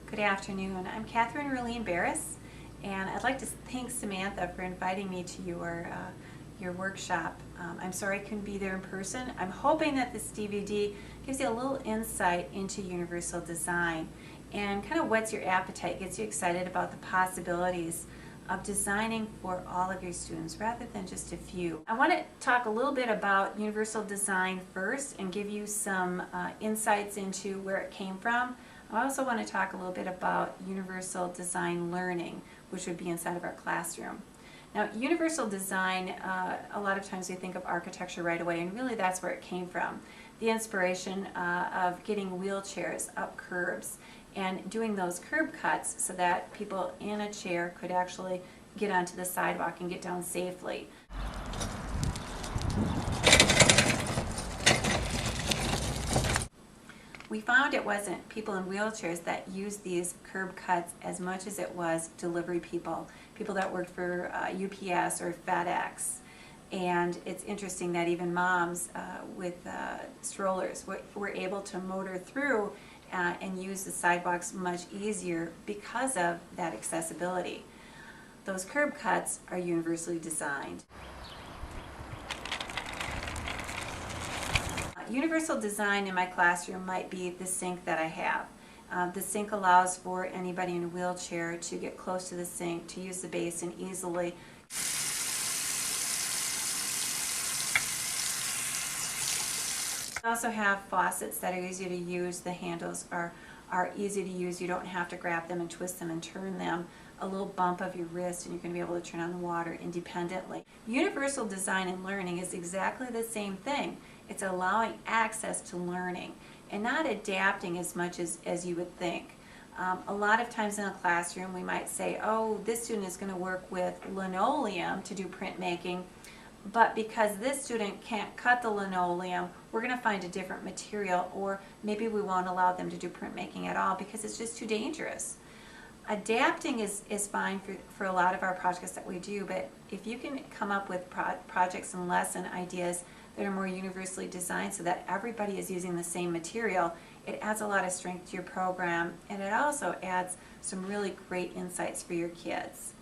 Good afternoon. I'm Kathryn Rulien-Bareis, and I'd like to thank Samantha for inviting me to your workshop. I'm sorry I couldn't be there in person. I'm hoping that this DVD gives you a little insight into universal design and kind of whets your appetite, gets you excited about the possibilities of designing for all of your students rather than just a few. I want to talk a little bit about universal design first and give you some insights into where it came from. I also want to talk a little bit about universal design learning, which would be inside of our classroom. Now, universal design, a lot of times we think of architecture right away, and really that's where it came from. The inspiration of getting wheelchairs up curbs and doing those curb cuts so that people in a chair could actually get onto the sidewalk and get down safely. We found it wasn't people in wheelchairs that used these curb cuts as much as it was delivery people, people that worked for UPS or FedEx. And it's interesting that even moms with strollers were able to motor through and use the sidewalks much easier because of that accessibility. Those curb cuts are universally designed. Universal design in my classroom might be the sink that I have. The sink allows for anybody in a wheelchair to get close to the sink, to use the basin easily. I also have faucets that are easy to use. The handles are easy to use. You don't have to grab them and twist them and turn them. A little bump of your wrist and you're going to be able to turn on the water independently. Universal design and learning is exactly the same thing. It's allowing access to learning and not adapting as much as you would think. A lot of times in a classroom we might say, oh, this student is going to work with linoleum to do printmaking, but because this student can't cut the linoleum, we're going to find a different material, or maybe we won't allow them to do printmaking at all because it's just too dangerous. Adapting is fine for a lot of our projects that we do, but if you can come up with projects and lesson ideas that are more universally designed so that everybody is using the same material, it adds a lot of strength to your program, and it also adds some really great insights for your kids.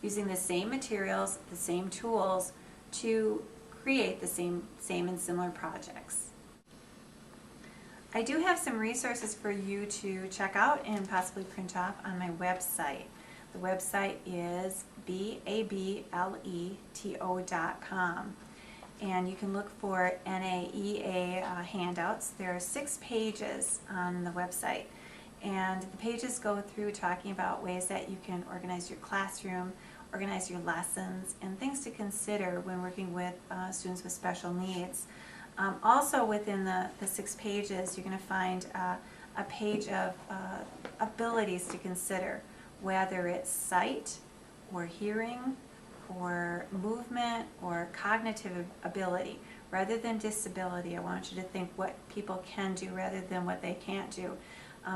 Using the same materials, the same tools to create the same and similar projects. I do have some resources for you to check out and possibly print off on my website. The website is bableto.com, and you can look for NAEA handouts. There are 6 pages on the website, and the pages go through talking about ways that you can organize your classroom, organize your lessons, and things to consider when working with students with special needs. Also within the 6 pages, you're going to find a page of abilities to consider, whether it's sight or hearing or movement or cognitive ability. Rather than disability, I want you to think what people can do rather than what they can't do.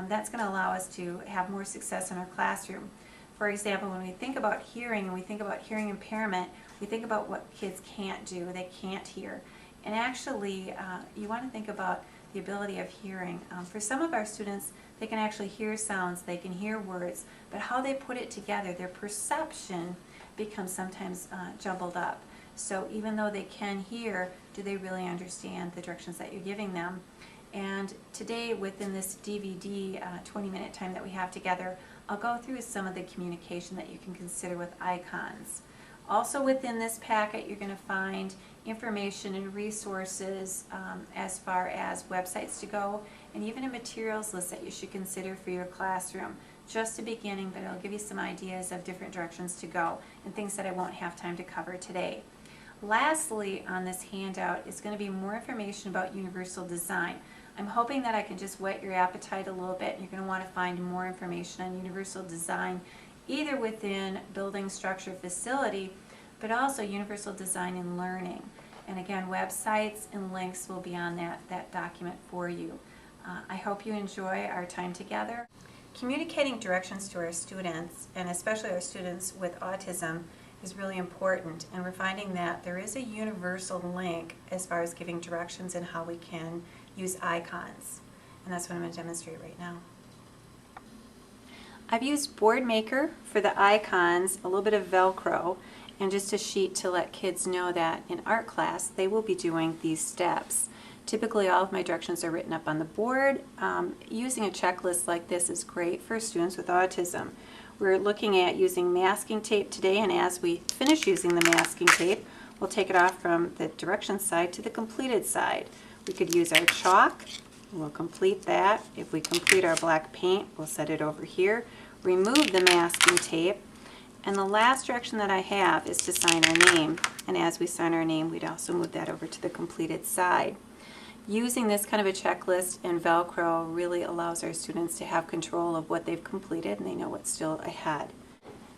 That's going to allow us to have more success in our classroom. For example, when we think about hearing and we think about hearing impairment, we think about what kids can't do, they can't hear. And actually, you want to think about the ability of hearing. For some of our students, they can actually hear sounds, they can hear words, but how they put it together, their perception becomes sometimes jumbled up. So even though they can hear, do they really understand the directions that you're giving them? And today, within this DVD 20-minute time that we have together, I'll go through some of the communication that you can consider with icons. Also within this packet, you're going to find information and resources as far as websites to go, and even a materials list that you should consider for your classroom. Just a beginning, but it'll give you some ideas of different directions to go and things that I won't have time to cover today. Lastly, on this handout is going to be more information about universal design. I'm hoping that I can just whet your appetite a little bit. You're going to want to find more information on universal design, either within building, structure, facility, but also universal design in learning. And again, websites and links will be on that document for you. I hope you enjoy our time together. Communicating directions to our students, and especially our students with autism, is really important, and we're finding that there is a universal link as far as giving directions and how we can use icons, and that's what I'm going to demonstrate right now. I've used Board Maker for the icons, a little bit of Velcro, and just a sheet to let kids know that in art class they will be doing these steps. Typically all of my directions are written up on the board. Using a checklist like this is great for students with autism. We're looking at using masking tape today, and as we finish using the masking tape, we'll take it off from the directions side to the completed side. We could use our chalk. We'll complete that. If we complete our black paint, we'll set it over here. Remove the masking tape. And the last direction that I have is to sign our name. And as we sign our name, we'd also move that over to the completed side. Using this kind of a checklist and Velcro really allows our students to have control of what they've completed, and they know what's still ahead.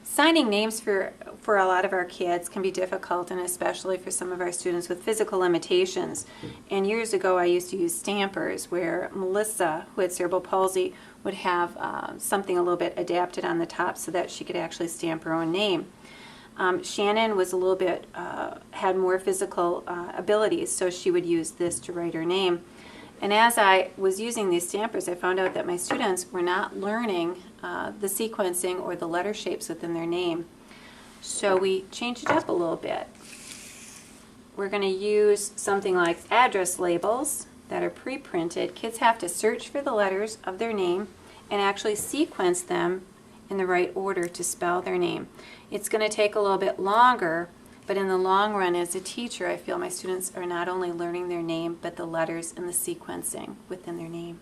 Signing names for a lot of our kids can be difficult, and especially for some of our students with physical limitations. And years ago I used to use stampers where Melissa, who had cerebral palsy, would have something a little bit adapted on the top so that she could actually stamp her own name. Shannon was a little bit, had more physical abilities, so she would use this to write her name. And as I was using these stampers, I found out that my students were not learning the sequencing or the letter shapes within their name. So we changed it up a little bit. We're going to use something like address labels that are pre-printed. Kids have to search for the letters of their name and actually sequence them in the right order to spell their name. It's going to take a little bit longer, but in the long run, as a teacher, I feel my students are not only learning their name, but the letters and the sequencing within their name.